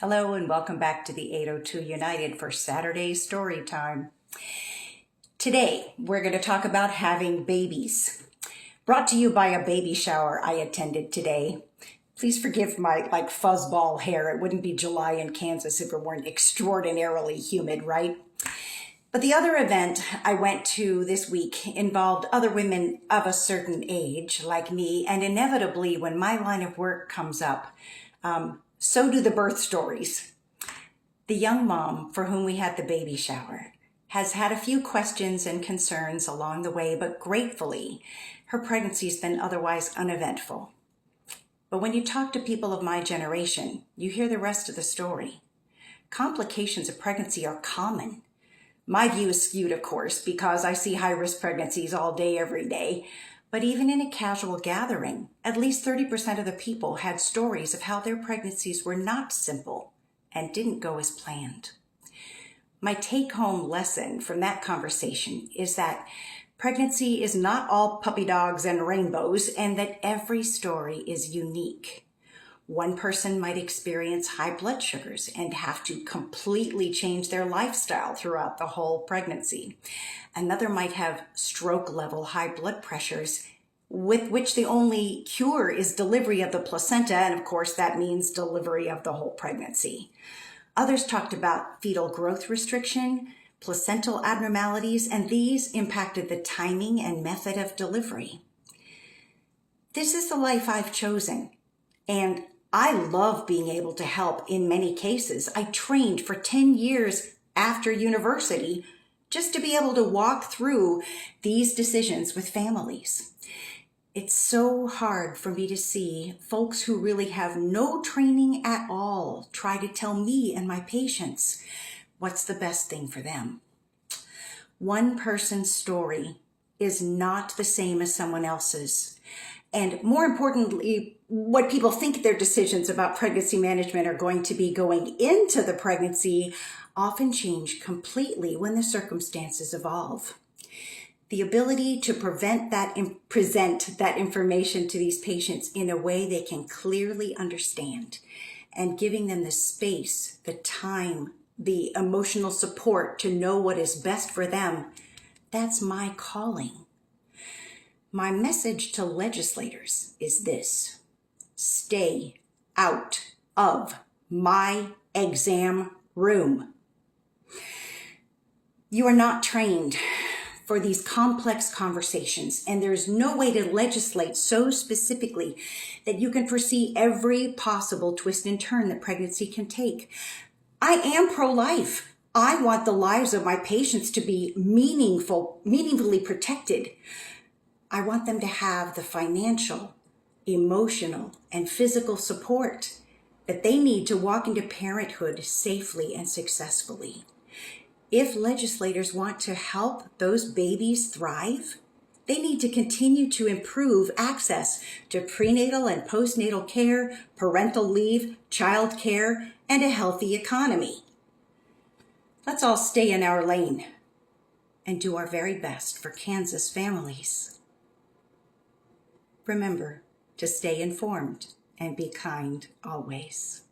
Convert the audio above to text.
Hello and welcome back to the 802 United for Saturday Story Time. Today, we're going to talk about having babies. Brought to you by a baby shower I attended today. Please forgive my fuzzball hair. It wouldn't be July in Kansas if it weren't extraordinarily humid, right? But the other event I went to this week involved other women of a certain age, like me, and inevitably when my line of work comes up, so do the birth stories. The young mom for whom we had the baby shower has had a few questions and concerns along the way, but gratefully, her pregnancy's been otherwise uneventful. But when you talk to people of my generation, you hear the rest of the story. Complications of pregnancy are common. My view is skewed, of course, because I see high-risk pregnancies all day, every day. But even in a casual gathering, at least 30% of the people had stories of how their pregnancies were not simple and didn't go as planned. My take-home lesson from that conversation is that pregnancy is not all puppy dogs and rainbows, and that every story is unique. One person might experience high blood sugars and have to completely change their lifestyle throughout the whole pregnancy. Another might have stroke-level high blood pressures, with which the only cure is delivery of the placenta, and of course that means delivery of the whole pregnancy. Others talked about fetal growth restriction, placental abnormalities, and these impacted the timing and method of delivery. This is the life I've chosen, and I love being able to help in many cases. I trained for 10 years after university just to be able to walk through these decisions with families. It's so hard for me to see folks who really have no training at all try to tell me and my patients what's the best thing for them. One person's story is not the same as someone else's. And more importantly, what people think their decisions about pregnancy management are going to be going into the pregnancy often change completely when the circumstances evolve. The ability to present that information to these patients in a way they can clearly understand, and giving them the space, the time, the emotional support to know what is best for them, that's my calling. My message to legislators is this: stay out of my exam room. You are not trained for these complex conversations, and there's no way to legislate so specifically that you can foresee every possible twist and turn that pregnancy can take. I am pro-life. I want the lives of my patients to be meaningfully protected. I want them to have the financial, emotional, and physical support that they need to walk into parenthood safely and successfully. If legislators want to help those babies thrive, they need to continue to improve access to prenatal and postnatal care, parental leave, child care, and a healthy economy. Let's all stay in our lane and do our very best for Kansas families. Remember to stay informed and be kind always.